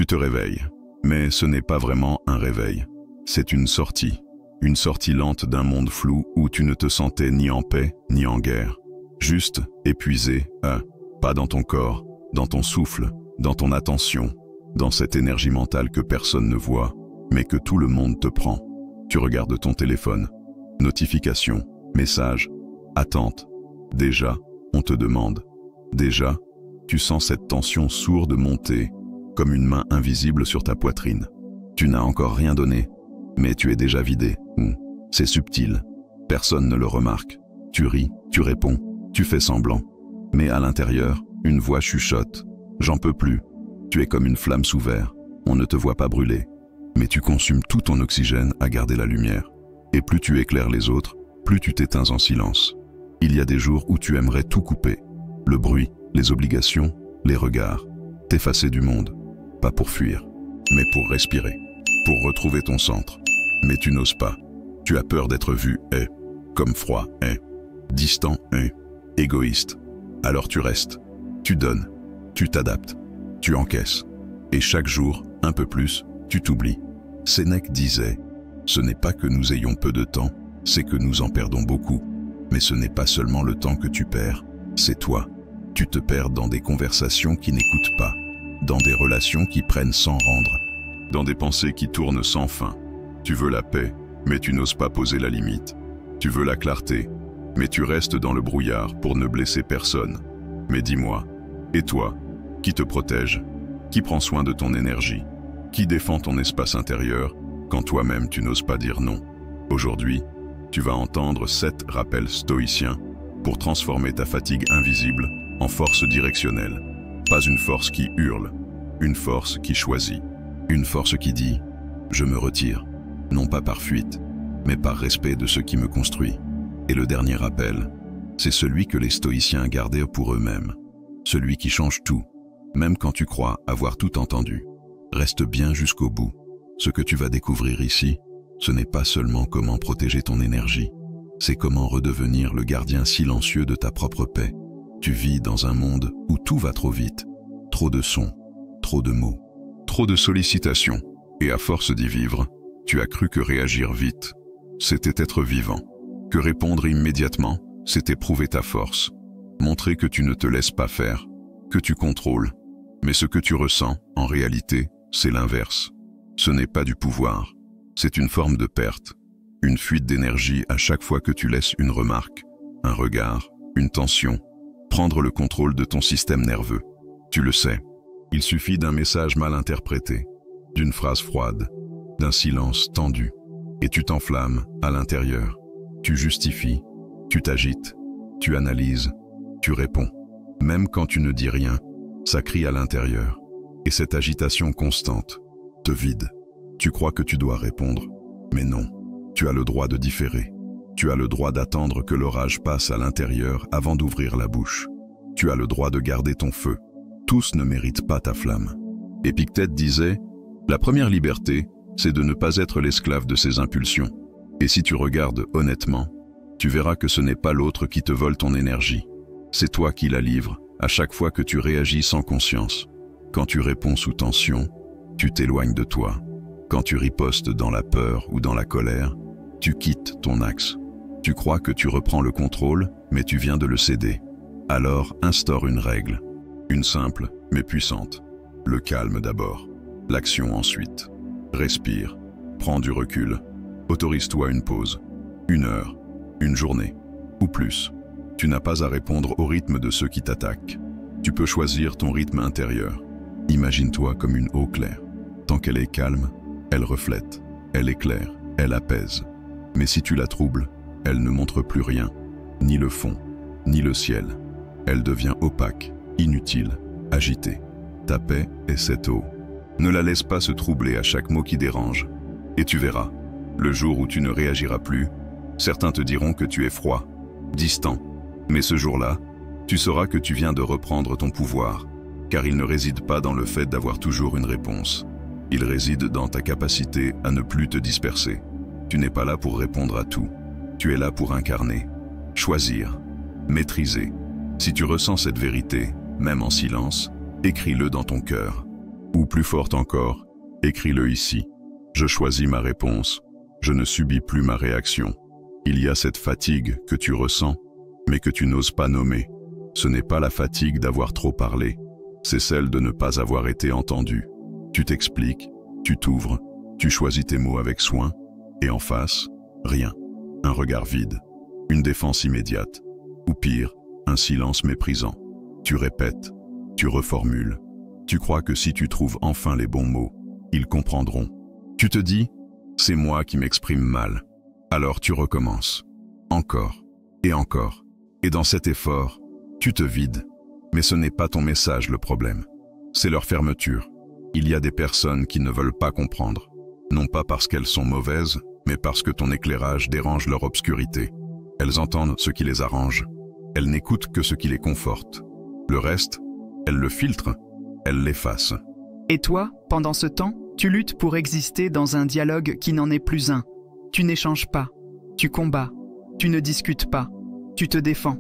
Tu te réveilles. Mais ce n'est pas vraiment un réveil. C'est une sortie lente d'un monde flou où tu ne te sentais ni en paix, ni en guerre. Juste épuisé, pas dans ton corps, dans ton souffle, dans ton attention, dans cette énergie mentale que personne ne voit, mais que tout le monde te prend. Tu regardes ton téléphone. Notifications, messages, attente. Déjà, on te demande. Déjà, tu sens cette tension sourde monter, comme une main invisible sur ta poitrine. Tu n'as encore rien donné, mais tu es déjà vidé. C'est subtil. Personne ne le remarque. Tu ris, tu réponds, tu fais semblant. Mais à l'intérieur, une voix chuchote. J'en peux plus. Tu es comme une flamme sous verre. On ne te voit pas brûler. Mais tu consumes tout ton oxygène à garder la lumière. Et plus tu éclaires les autres, plus tu t'éteins en silence. Il y a des jours où tu aimerais tout couper. Le bruit, les obligations, les regards. T'effacer du monde. Pas pour fuir, mais pour respirer. Pour retrouver ton centre. Mais tu n'oses pas. Tu as peur d'être vu, comme froid, distant, égoïste. Alors tu restes. Tu donnes. Tu t'adaptes. Tu encaisses. Et chaque jour, un peu plus, tu t'oublies. Sénèque disait, ce n'est pas que nous ayons peu de temps, c'est que nous en perdons beaucoup. Mais ce n'est pas seulement le temps que tu perds, c'est toi. Tu te perds dans des conversations qui n'écoutent pas, dans des relations qui prennent sans rendre, dans des pensées qui tournent sans fin. Tu veux la paix, mais tu n'oses pas poser la limite. Tu veux la clarté, mais tu restes dans le brouillard pour ne blesser personne. Mais dis-moi, et toi, qui te protège, qui prend soin de ton énergie, qui défend ton espace intérieur quand toi-même tu n'oses pas dire non? Aujourd'hui, tu vas entendre 7 rappels stoïciens pour transformer ta fatigue invisible en force directionnelle. Pas une force qui hurle, une force qui choisit. Une force qui dit « Je me retire », non pas par fuite, mais par respect de ce qui me construit. Et le dernier rappel, c'est celui que les stoïciens gardaient pour eux-mêmes. Celui qui change tout, même quand tu crois avoir tout entendu. Reste bien jusqu'au bout. Ce que tu vas découvrir ici, ce n'est pas seulement comment protéger ton énergie, c'est comment redevenir le gardien silencieux de ta propre paix. Tu vis dans un monde où tout va trop vite, trop de sons, trop de mots, trop de sollicitations. Et à force d'y vivre, tu as cru que réagir vite, c'était être vivant. Que répondre immédiatement, c'était prouver ta force. Montrer que tu ne te laisses pas faire, que tu contrôles. Mais ce que tu ressens, en réalité, c'est l'inverse. Ce n'est pas du pouvoir, c'est une forme de perte. Une fuite d'énergie à chaque fois que tu laisses une remarque, un regard, une tension, prendre le contrôle de ton système nerveux. Tu le sais, il suffit d'un message mal interprété, d'une phrase froide, d'un silence tendu, et tu t'enflammes à l'intérieur. Tu justifies, tu t'agites, tu analyses, tu réponds. Même quand tu ne dis rien, ça crie à l'intérieur. Et cette agitation constante te vide. Tu crois que tu dois répondre, mais non. Tu as le droit de différer. Tu as le droit d'attendre que l'orage passe à l'intérieur avant d'ouvrir la bouche. Tu as le droit de garder ton feu. Tous ne méritent pas ta flamme. Épictète disait, la première liberté, c'est de ne pas être l'esclave de ses impulsions. Et si tu regardes honnêtement, tu verras que ce n'est pas l'autre qui te vole ton énergie. C'est toi qui la livres à chaque fois que tu réagis sans conscience. Quand tu réponds sous tension, tu t'éloignes de toi. Quand tu ripostes dans la peur ou dans la colère, tu quittes ton axe. Tu crois que tu reprends le contrôle, mais tu viens de le céder. Alors instaure une règle, une simple mais puissante. Le calme d'abord, l'action ensuite. Respire, prends du recul, autorise-toi une pause, 1 heure, une journée, ou plus. Tu n'as pas à répondre au rythme de ceux qui t'attaquent. Tu peux choisir ton rythme intérieur. Imagine-toi comme une eau claire. Tant qu'elle est calme, elle reflète, elle éclaire, elle apaise. Mais si tu la troubles, elle ne montre plus rien, ni le fond, ni le ciel. Elle devient opaque, inutile, agitée. Ta paix est cette eau. Ne la laisse pas se troubler à chaque mot qui dérange. Et tu verras, le jour où tu ne réagiras plus, certains te diront que tu es froid, distant. Mais ce jour-là, tu sauras que tu viens de reprendre ton pouvoir, car il ne réside pas dans le fait d'avoir toujours une réponse. Il réside dans ta capacité à ne plus te disperser. Tu n'es pas là pour répondre à tout. Tu es là pour incarner, choisir, maîtriser. Si tu ressens cette vérité, même en silence, écris-le dans ton cœur. Ou plus forte encore, écris-le ici. Je choisis ma réponse. Je ne subis plus ma réaction. Il y a cette fatigue que tu ressens, mais que tu n'oses pas nommer. Ce n'est pas la fatigue d'avoir trop parlé, c'est celle de ne pas avoir été entendu. Tu t'expliques, tu t'ouvres, tu choisis tes mots avec soin, et en face, rien. Un regard vide, une défense immédiate, ou pire, un silence méprisant. Tu répètes, tu reformules. Tu crois que si tu trouves enfin les bons mots, ils comprendront. Tu te dis, c'est moi qui m'exprime mal. Alors tu recommences. Encore, et encore. Et dans cet effort, tu te vides. Mais ce n'est pas ton message le problème. C'est leur fermeture. Il y a des personnes qui ne veulent pas comprendre. Non pas parce qu'elles sont mauvaises, mais parce que ton éclairage dérange leur obscurité. Elles entendent ce qui les arrange. Elles n'écoutent que ce qui les conforte. Le reste, elles le filtrent, elles l'effacent. Et toi, pendant ce temps, tu luttes pour exister dans un dialogue qui n'en est plus un. Tu n'échanges pas, tu combats, tu ne discutes pas, tu te défends,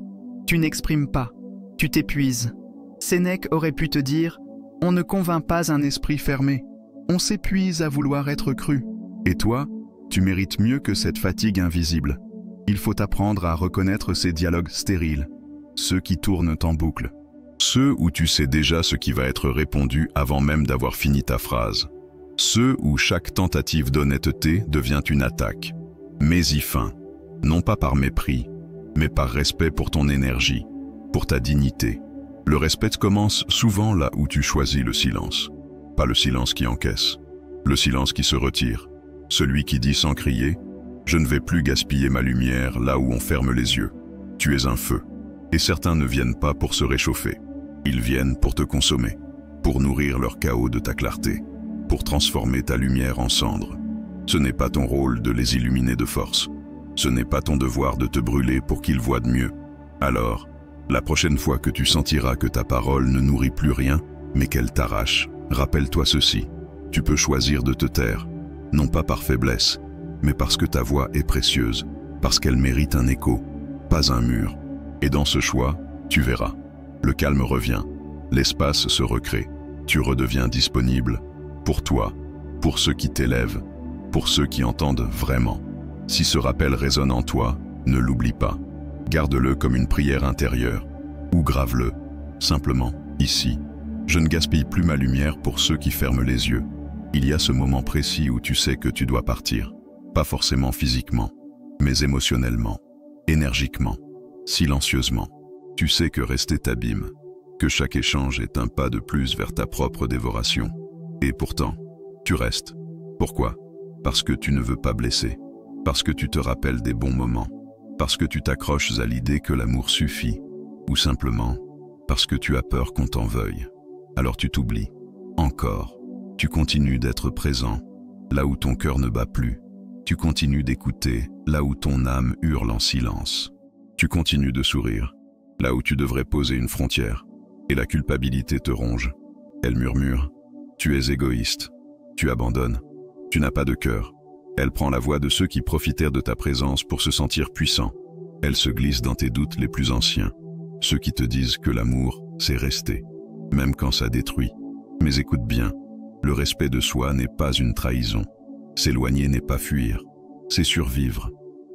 tu n'exprimes pas, tu t'épuises. Sénèque aurait pu te dire « On ne convainc pas un esprit fermé, on s'épuise à vouloir être cru. » Et toi, tu mérites mieux que cette fatigue invisible. Il faut apprendre à reconnaître ces dialogues stériles, ceux qui tournent en boucle, ceux où tu sais déjà ce qui va être répondu avant même d'avoir fini ta phrase, ceux où chaque tentative d'honnêteté devient une attaque. Mets-y fin, non pas par mépris, mais par respect pour ton énergie, pour ta dignité. Le respect commence souvent là où tu choisis le silence, pas le silence qui encaisse, le silence qui se retire, celui qui dit sans crier « Je ne vais plus gaspiller ma lumière là où on ferme les yeux. Tu es un feu. » Et certains ne viennent pas pour se réchauffer. Ils viennent pour te consommer, pour nourrir leur chaos de ta clarté, pour transformer ta lumière en cendre. Ce n'est pas ton rôle de les illuminer de force. Ce n'est pas ton devoir de te brûler pour qu'ils voient de mieux. Alors, la prochaine fois que tu sentiras que ta parole ne nourrit plus rien, mais qu'elle t'arrache, rappelle-toi ceci. Tu peux choisir de te taire, non pas par faiblesse, mais parce que ta voix est précieuse, parce qu'elle mérite un écho, pas un mur. Et dans ce choix, tu verras, le calme revient, l'espace se recrée, tu redeviens disponible, pour toi, pour ceux qui t'élèvent, pour ceux qui entendent vraiment. Si ce rappel résonne en toi, ne l'oublie pas, garde-le comme une prière intérieure, ou grave-le, simplement, ici. Je ne gaspille plus ma lumière pour ceux qui ferment les yeux. Il y a ce moment précis où tu sais que tu dois partir, pas forcément physiquement, mais émotionnellement, énergiquement, silencieusement. Tu sais que rester t'abîme, que chaque échange est un pas de plus vers ta propre dévoration. Et pourtant, tu restes. Pourquoi? Parce que tu ne veux pas blesser, parce que tu te rappelles des bons moments, parce que tu t'accroches à l'idée que l'amour suffit, ou simplement parce que tu as peur qu'on t'en veuille. Alors tu t'oublies. Encore. Tu continues d'être présent, là où ton cœur ne bat plus. Tu continues d'écouter, là où ton âme hurle en silence. Tu continues de sourire, là où tu devrais poser une frontière. Et la culpabilité te ronge. Elle murmure. Tu es égoïste. Tu abandonnes. Tu n'as pas de cœur. Elle prend la voix de ceux qui profitèrent de ta présence pour se sentir puissants. Elle se glisse dans tes doutes les plus anciens. Ceux qui te disent que l'amour, c'est rester, même quand ça détruit. Mais écoute bien, le respect de soi n'est pas une trahison. S'éloigner n'est pas fuir, c'est survivre.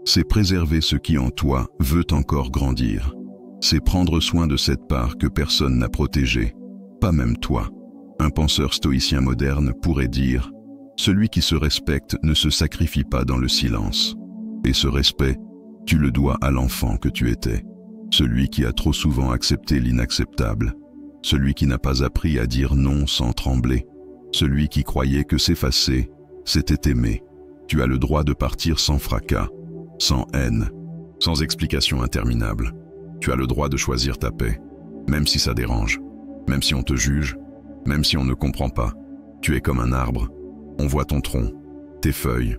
C'est préserver ce qui en toi veut encore grandir. C'est prendre soin de cette part que personne n'a protégée, pas même toi. Un penseur stoïcien moderne pourrait dire « Celui qui se respecte ne se sacrifie pas dans le silence. » Et ce respect, tu le dois à l'enfant que tu étais. Celui qui a trop souvent accepté l'inacceptable. Celui qui n'a pas appris à dire non sans trembler. Celui qui croyait que s'effacer, c'était aimer. Tu as le droit de partir sans fracas, sans haine, sans explication interminable. Tu as le droit de choisir ta paix, même si ça dérange, même si on te juge, même si on ne comprend pas. Tu es comme un arbre. On voit ton tronc, tes feuilles.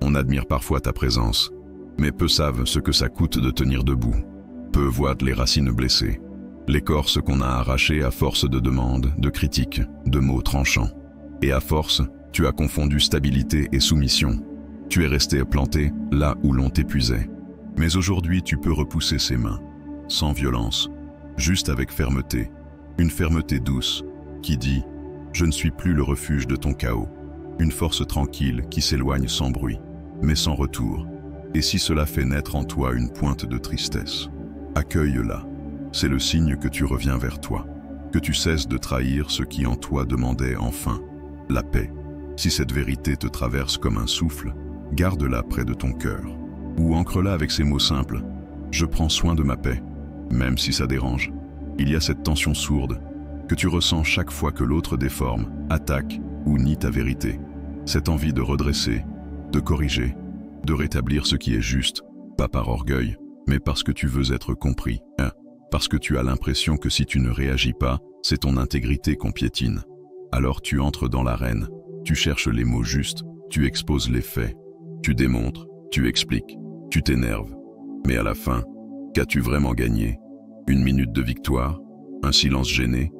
On admire parfois ta présence, mais peu savent ce que ça coûte de tenir debout. Peu voient les racines blessées, l'écorce qu'on a arrachée à force de demandes, de critiques, de mots tranchants. Et à force, tu as confondu stabilité et soumission. Tu es resté planté là où l'on t'épuisait. Mais aujourd'hui, tu peux repousser ses mains, sans violence, juste avec fermeté. Une fermeté douce qui dit « Je ne suis plus le refuge de ton chaos. Une force tranquille qui s'éloigne sans bruit, mais sans retour. Et si cela fait naître en toi une pointe de tristesse, accueille-la. C'est le signe que tu reviens vers toi, que tu cesses de trahir ce qui en toi demandait enfin la paix. Si cette vérité te traverse comme un souffle, garde-la près de ton cœur. Ou ancre-la avec ces mots simples. Je prends soin de ma paix, même si ça dérange. Il y a cette tension sourde que tu ressens chaque fois que l'autre déforme, attaque ou nie ta vérité. Cette envie de redresser, de corriger, de rétablir ce qui est juste, pas par orgueil, mais parce que tu veux être compris. Parce que tu as l'impression que si tu ne réagis pas, c'est ton intégrité qu'on piétine. Alors tu entres dans l'arène, tu cherches les mots justes, tu exposes les faits, tu démontres, tu expliques, tu t'énerves. Mais à la fin, qu'as-tu vraiment gagné? Une minute de victoire? Un silence gêné?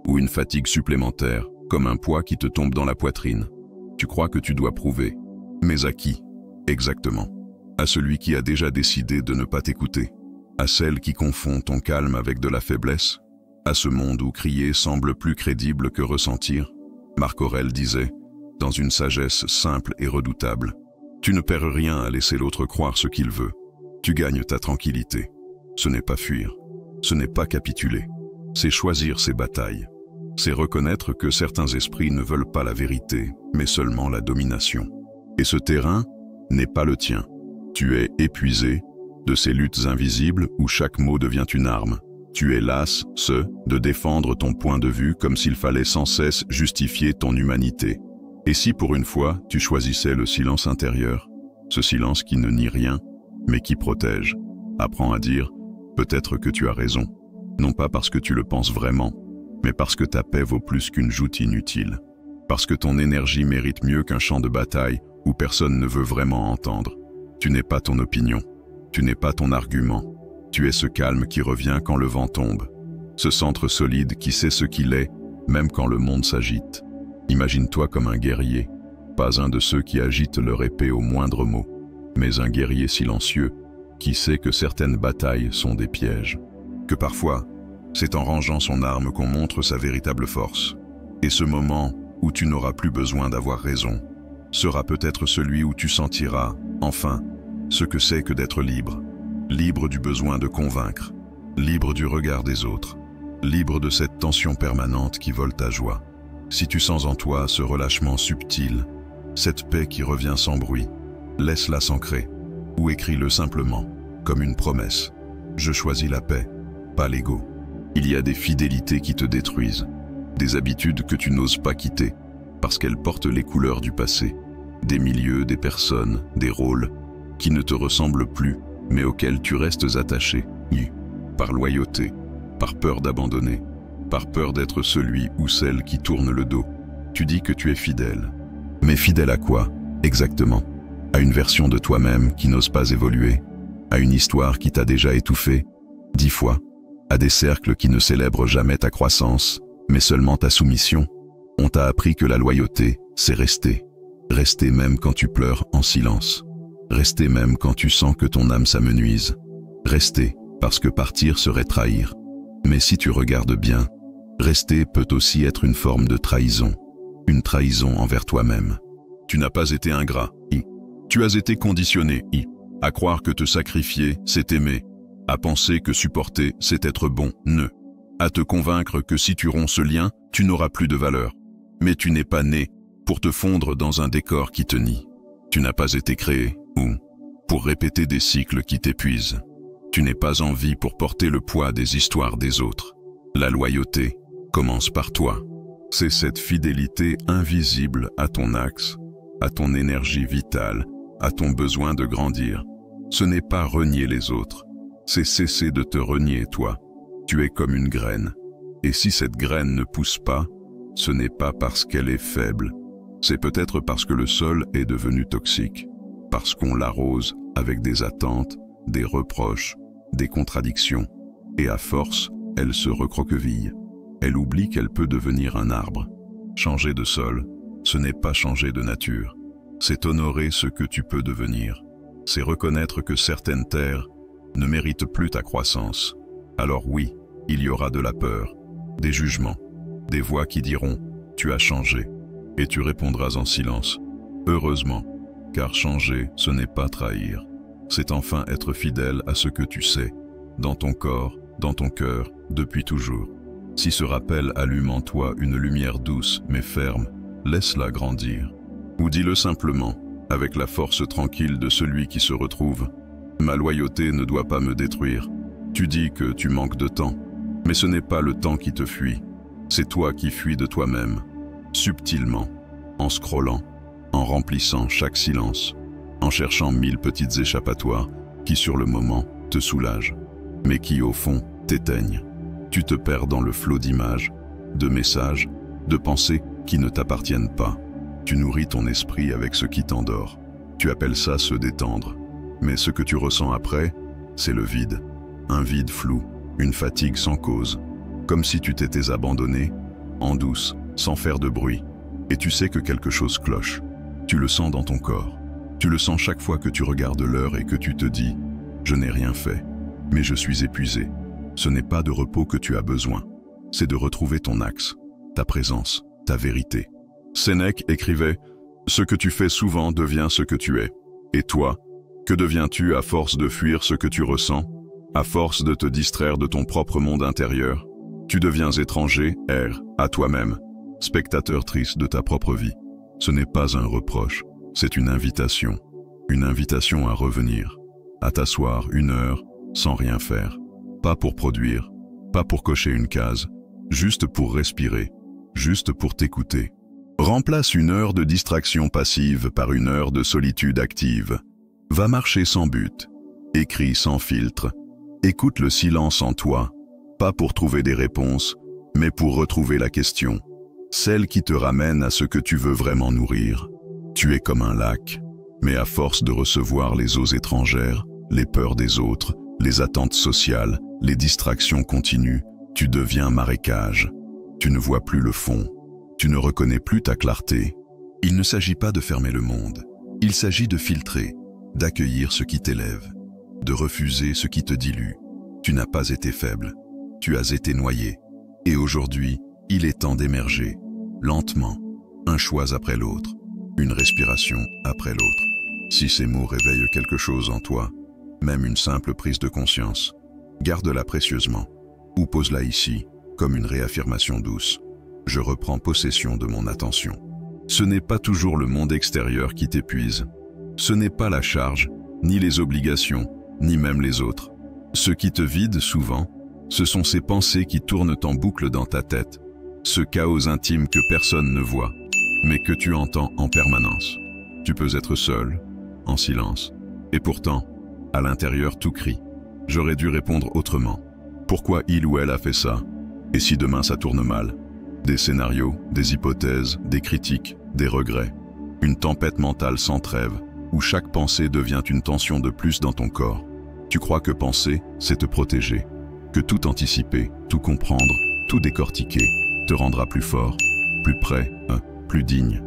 Ou une fatigue supplémentaire, comme un poids qui te tombe dans la poitrine? Tu crois que tu dois prouver. Mais à qui? Exactement. À celui qui a déjà décidé de ne pas t'écouter. À celle qui confond ton calme avec de la faiblesse. À ce monde où crier semble plus crédible que ressentir. Marc Aurèle disait, dans une sagesse simple et redoutable, tu ne perds rien à laisser l'autre croire ce qu'il veut. Tu gagnes ta tranquillité. Ce n'est pas fuir. Ce n'est pas capituler. C'est choisir ses batailles. C'est reconnaître que certains esprits ne veulent pas la vérité, mais seulement la domination. Et ce terrain n'est pas le tien. Tu es épuisé de ces luttes invisibles où chaque mot devient une arme. Tu es las, de défendre ton point de vue comme s'il fallait sans cesse justifier ton humanité. Et si pour une fois, tu choisissais le silence intérieur, ce silence qui ne nie rien, mais qui protège, apprends à dire, peut-être que tu as raison, non pas parce que tu le penses vraiment, mais parce que ta paix vaut plus qu'une joute inutile, parce que ton énergie mérite mieux qu'un champ de bataille où personne ne veut vraiment entendre. Tu n'es pas ton opinion, tu n'es pas ton argument, tu es ce calme qui revient quand le vent tombe, ce centre solide qui sait ce qu'il est, même quand le monde s'agite. Imagine-toi comme un guerrier, pas un de ceux qui agitent leur épée au moindre mot, mais un guerrier silencieux qui sait que certaines batailles sont des pièges, que parfois, c'est en rangeant son arme qu'on montre sa véritable force. Et ce moment où tu n'auras plus besoin d'avoir raison sera peut-être celui où tu sentiras, enfin, ce que c'est que d'être libre. Libre du besoin de convaincre, libre du regard des autres, libre de cette tension permanente qui vole ta joie. Si tu sens en toi ce relâchement subtil, cette paix qui revient sans bruit, laisse-la s'ancrer, ou écris-le simplement, comme une promesse. Je choisis la paix, pas l'ego. Il y a des fidélités qui te détruisent, des habitudes que tu n'oses pas quitter, parce qu'elles portent les couleurs du passé, des milieux, des personnes, des rôles, qui ne te ressemblent plus, mais auxquels tu restes attaché, par loyauté, par peur d'abandonner, par peur d'être celui ou celle qui tourne le dos. Tu dis que tu es fidèle. Mais fidèle à quoi, exactement? À une version de toi-même qui n'ose pas évoluer? À une histoire qui t'a déjà étouffé 10 fois? À des cercles qui ne célèbrent jamais ta croissance, mais seulement ta soumission? On t'a appris que la loyauté, c'est rester. Rester même quand tu pleures en silence. Rester même quand tu sens que ton âme s'amenuise. Rester, parce que partir serait trahir. Mais si tu regardes bien, rester peut aussi être une forme de trahison. Une trahison envers toi-même. Tu n'as pas été ingrat. Tu as été conditionné. À croire que te sacrifier, c'est aimer. À penser que supporter, c'est être bon. À te convaincre que si tu romps ce lien, tu n'auras plus de valeur. Mais tu n'es pas né pour te fondre dans un décor qui te nie. Tu n'as pas été créé, pour répéter des cycles qui t'épuisent. Tu n'es pas en vie pour porter le poids des histoires des autres. La loyauté commence par toi. C'est cette fidélité invisible à ton axe, à ton énergie vitale, à ton besoin de grandir. Ce n'est pas renier les autres, c'est cesser de te renier toi. Tu es comme une graine. Et si cette graine ne pousse pas, ce n'est pas parce qu'elle est faible. C'est peut-être parce que le sol est devenu toxique, parce qu'on l'arrose avec des attentes, des reproches, des contradictions, et à force, elle se recroqueville. Elle oublie qu'elle peut devenir un arbre. Changer de sol, ce n'est pas changer de nature. C'est honorer ce que tu peux devenir. C'est reconnaître que certaines terres ne méritent plus ta croissance. Alors oui, il y aura de la peur, des jugements, des voix qui diront tu as changé, et tu répondras en silence. Heureusement, car changer, ce n'est pas trahir. C'est enfin être fidèle à ce que tu sais, dans ton corps, dans ton cœur, depuis toujours. Si ce rappel allume en toi une lumière douce mais ferme, laisse-la grandir. Ou dis-le simplement, avec la force tranquille de celui qui se retrouve. Ma loyauté ne doit pas me détruire. Tu dis que tu manques de temps, mais ce n'est pas le temps qui te fuit. C'est toi qui fuis de toi-même, subtilement, en scrollant, en remplissant chaque silence, en cherchant 1000 petites échappatoires qui sur le moment te soulagent, mais qui au fond t'éteignent. Tu te perds dans le flot d'images, de messages, de pensées qui ne t'appartiennent pas. Tu nourris ton esprit avec ce qui t'endort. Tu appelles ça se détendre. Mais ce que tu ressens après, c'est le vide. Un vide flou, une fatigue sans cause. Comme si tu t'étais abandonné, en douce, sans faire de bruit. Et tu sais que quelque chose cloche. Tu le sens dans ton corps. Tu le sens chaque fois que tu regardes l'heure et que tu te dis « Je n'ai rien fait, mais je suis épuisé ». Ce n'est pas de repos que tu as besoin. C'est de retrouver ton axe, ta présence, ta vérité. Sénèque écrivait « Ce que tu fais souvent devient ce que tu es. Et toi, que deviens-tu à force de fuir ce que tu ressens, à force de te distraire de ton propre monde intérieur? Tu deviens étranger, erre, à toi-même, spectateur triste de ta propre vie. Ce n'est pas un reproche, c'est une invitation à revenir, à t'asseoir 1 heure sans rien faire. Pas pour produire, pas pour cocher une case, juste pour respirer, juste pour t'écouter. Remplace 1 heure de distraction passive par 1 heure de solitude active. Va marcher sans but, écris sans filtre, écoute le silence en toi, pas pour trouver des réponses, mais pour retrouver la question, celle qui te ramène à ce que tu veux vraiment nourrir. Tu es comme un lac, mais à force de recevoir les eaux étrangères, les peurs des autres, les attentes sociales, les distractions continues, tu deviens marécage. Tu ne vois plus le fond. Tu ne reconnais plus ta clarté. Il ne s'agit pas de fermer le monde. Il s'agit de filtrer, d'accueillir ce qui t'élève, de refuser ce qui te dilue. Tu n'as pas été faible. Tu as été noyé. Et aujourd'hui, il est temps d'émerger, lentement, un choix après l'autre, une respiration après l'autre. Si ces mots réveillent quelque chose en toi, même une simple prise de conscience, garde-la précieusement, ou pose-la ici, comme une réaffirmation douce. Je reprends possession de mon attention. Ce n'est pas toujours le monde extérieur qui t'épuise. Ce n'est pas la charge, ni les obligations, ni même les autres. Ce qui te vide souvent, ce sont ces pensées qui tournent en boucle dans ta tête, ce chaos intime que personne ne voit, mais que tu entends en permanence. Tu peux être seul, en silence, et pourtant, à l'intérieur tout crie. J'aurais dû répondre autrement. Pourquoi il ou elle a fait ça? Et si demain ça tourne mal? Des scénarios, des hypothèses, des critiques, des regrets. Une tempête mentale sans trêve, où chaque pensée devient une tension de plus dans ton corps. Tu crois que penser, c'est te protéger, que tout anticiper, tout comprendre, tout décortiquer, te rendra plus fort, plus prêt, plus digne.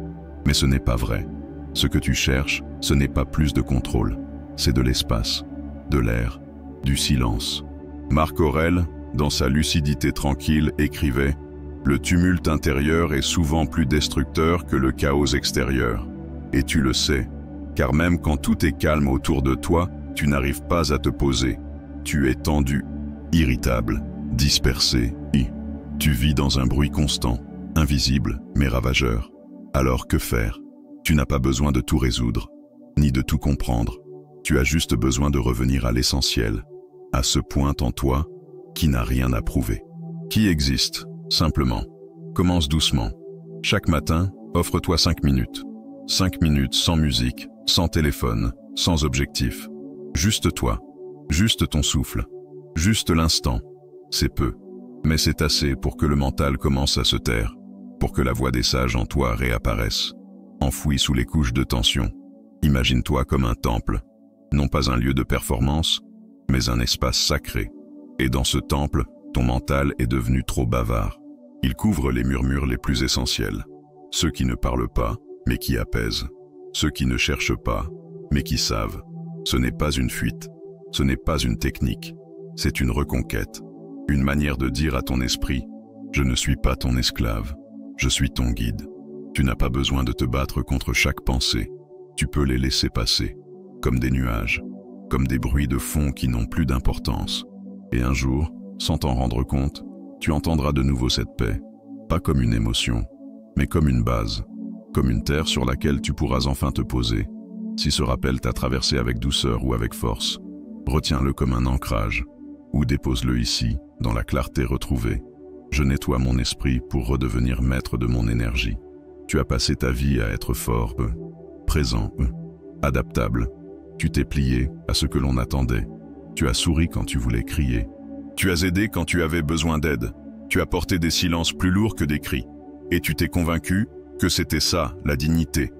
Mais ce n'est pas vrai. Ce que tu cherches, ce n'est pas plus de contrôle, c'est de l'espace, de l'air, du silence. Marc Aurèle, dans sa lucidité tranquille, écrivait « Le tumulte intérieur est souvent plus destructeur que le chaos extérieur. Et tu le sais, car même quand tout est calme autour de toi, tu n'arrives pas à te poser. Tu es tendu, irritable, dispersé, tu vis dans un bruit constant, invisible mais ravageur. Alors que faire? Tu n'as pas besoin de tout résoudre, ni de tout comprendre. Tu as juste besoin de revenir à l'essentiel, à ce point en toi qui n'a rien à prouver, qui existe, simplement. Commence doucement. Chaque matin, offre-toi 5 minutes. 5 minutes sans musique, sans téléphone, sans objectif. Juste toi, juste ton souffle, juste l'instant. C'est peu, mais c'est assez pour que le mental commence à se taire, pour que la voix des sages en toi réapparaisse, enfouie sous les couches de tension. Imagine-toi comme un temple, non pas un lieu de performance, mais un espace sacré. Et dans ce temple, ton mental est devenu trop bavard. Il couvre les murmures les plus essentiels, ceux qui ne parlent pas, mais qui apaisent, ceux qui ne cherchent pas, mais qui savent. Ce n'est pas une fuite, ce n'est pas une technique, c'est une reconquête, une manière de dire à ton esprit « Je ne suis pas ton esclave, je suis ton guide. Tu n'as pas besoin de te battre contre chaque pensée. Tu peux les laisser passer, comme des nuages, comme des bruits de fond qui n'ont plus d'importance. Et un jour, sans t'en rendre compte, tu entendras de nouveau cette paix, pas comme une émotion, mais comme une base, comme une terre sur laquelle tu pourras enfin te poser. Si ce rappel t'a traversé avec douceur ou avec force, retiens-le comme un ancrage, ou dépose-le ici, dans la clarté retrouvée. Je nettoie mon esprit pour redevenir maître de mon énergie. Tu as passé ta vie à être fort, présent, adaptable. Tu t'es plié à ce que l'on attendait. Tu as souri quand tu voulais crier. Tu as aidé quand tu avais besoin d'aide. Tu as porté des silences plus lourds que des cris. Et tu t'es convaincu que c'était ça, la dignité.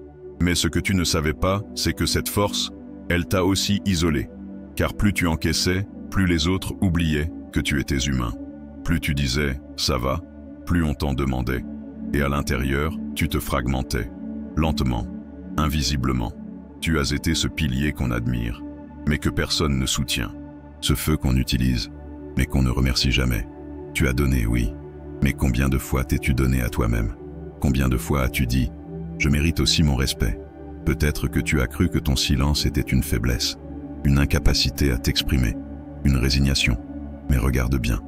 Mais ce que tu ne savais pas, c'est que cette force, elle t'a aussi isolé. Car plus tu encaissais, plus les autres oubliaient que tu étais humain. Plus tu disais « ça va », plus on t'en demandait. Et à l'intérieur, tu te fragmentais, lentement, invisiblement. Tu as été ce pilier qu'on admire, mais que personne ne soutient. Ce feu qu'on utilise, mais qu'on ne remercie jamais. Tu as donné, oui, mais combien de fois t'es-tu donné à toi-même? Combien de fois as-tu dit « je mérite aussi mon respect ». Peut-être que tu as cru que ton silence était une faiblesse, une incapacité à t'exprimer, une résignation. Mais regarde bien,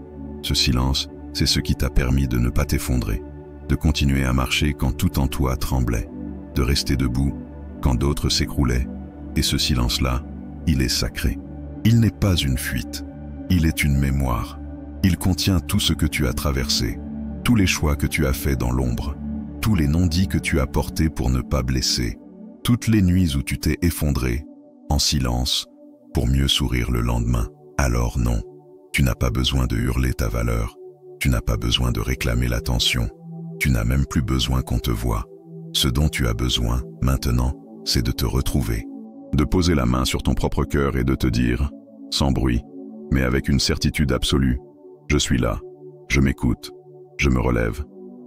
ce silence, c'est ce qui t'a permis de ne pas t'effondrer, de continuer à marcher quand tout en toi tremblait, de rester debout quand d'autres s'écroulaient. Et ce silence-là, il est sacré. Il n'est pas une fuite, il est une mémoire. Il contient tout ce que tu as traversé, tous les choix que tu as faits dans l'ombre, tous les non-dits que tu as portés pour ne pas blesser, toutes les nuits où tu t'es effondré, en silence, pour mieux sourire le lendemain. Alors non, tu n'as pas besoin de hurler ta valeur, tu n'as pas besoin de réclamer l'attention, tu n'as même plus besoin qu'on te voie. Ce dont tu as besoin, maintenant, c'est de te retrouver, de poser la main sur ton propre cœur et de te dire, sans bruit, mais avec une certitude absolue, je suis là, je m'écoute, je me relève.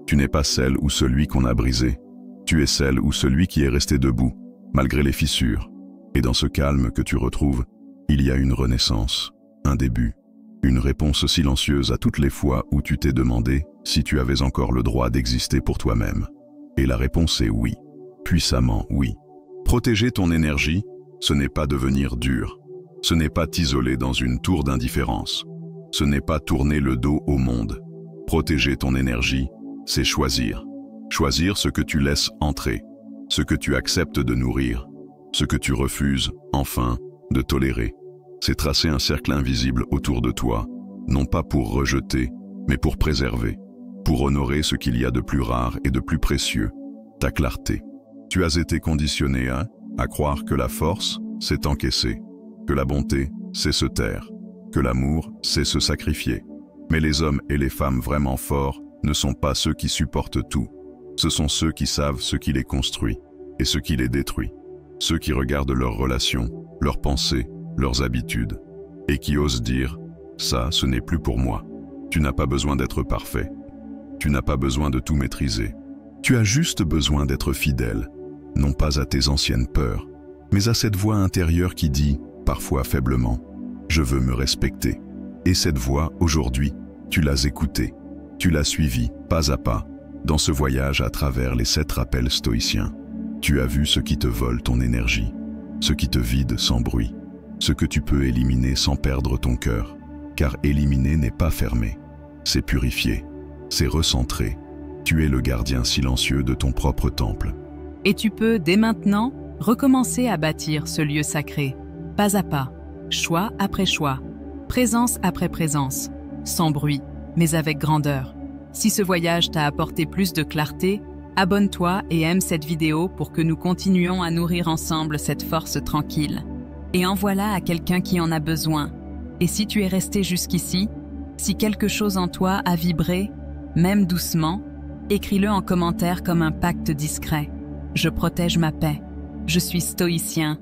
Tu n'es pas celle ou celui qu'on a brisé, tu es celle ou celui qui est resté debout, malgré les fissures. Et dans ce calme que tu retrouves, il y a une renaissance, un début, une réponse silencieuse à toutes les fois où tu t'es demandé si tu avais encore le droit d'exister pour toi-même. Et la réponse est oui, puissamment oui. Protéger ton énergie, ce n'est pas devenir dur, ce n'est pas t'isoler dans une tour d'indifférence, ce n'est pas tourner le dos au monde. Protéger ton énergie, c'est choisir. Choisir ce que tu laisses entrer, ce que tu acceptes de nourrir, ce que tu refuses, enfin, de tolérer. C'est tracer un cercle invisible autour de toi, non pas pour rejeter, mais pour préserver, pour honorer ce qu'il y a de plus rare et de plus précieux, ta clarté. Tu as été conditionné à croire que la force, c'est encaisser, que la bonté, c'est se taire, que l'amour, c'est se sacrifier. Mais les hommes et les femmes vraiment forts ne sont pas ceux qui supportent tout. Ce sont ceux qui savent ce qui les construit et ce qui les détruit. Ceux qui regardent leurs relations, leurs pensées, leurs habitudes, et qui osent dire « ça, ce n'est plus pour moi ». Tu n'as pas besoin d'être parfait. Tu n'as pas besoin de tout maîtriser. Tu as juste besoin d'être fidèle, non pas à tes anciennes peurs, mais à cette voix intérieure qui dit, parfois faiblement, « je veux me respecter ». Et cette voix, aujourd'hui, tu l'as écoutée, tu l'as suivie, pas à pas, dans ce voyage à travers les 7 rappels stoïciens. Tu as vu ce qui te vole ton énergie, ce qui te vide sans bruit, ce que tu peux éliminer sans perdre ton cœur, car éliminer n'est pas fermer, c'est purifier, c'est recentrer. Tu es le gardien silencieux de ton propre temple. Et tu peux, dès maintenant, recommencer à bâtir ce lieu sacré, pas à pas, choix après choix, présence après présence, sans bruit, mais avec grandeur. Si ce voyage t'a apporté plus de clarté, abonne-toi et aime cette vidéo pour que nous continuions à nourrir ensemble cette force tranquille. Et envoie-la à quelqu'un qui en a besoin. Et si tu es resté jusqu'ici, si quelque chose en toi a vibré, même doucement, écris-le en commentaire comme un pacte discret. Je protège ma paix. Je suis stoïcien.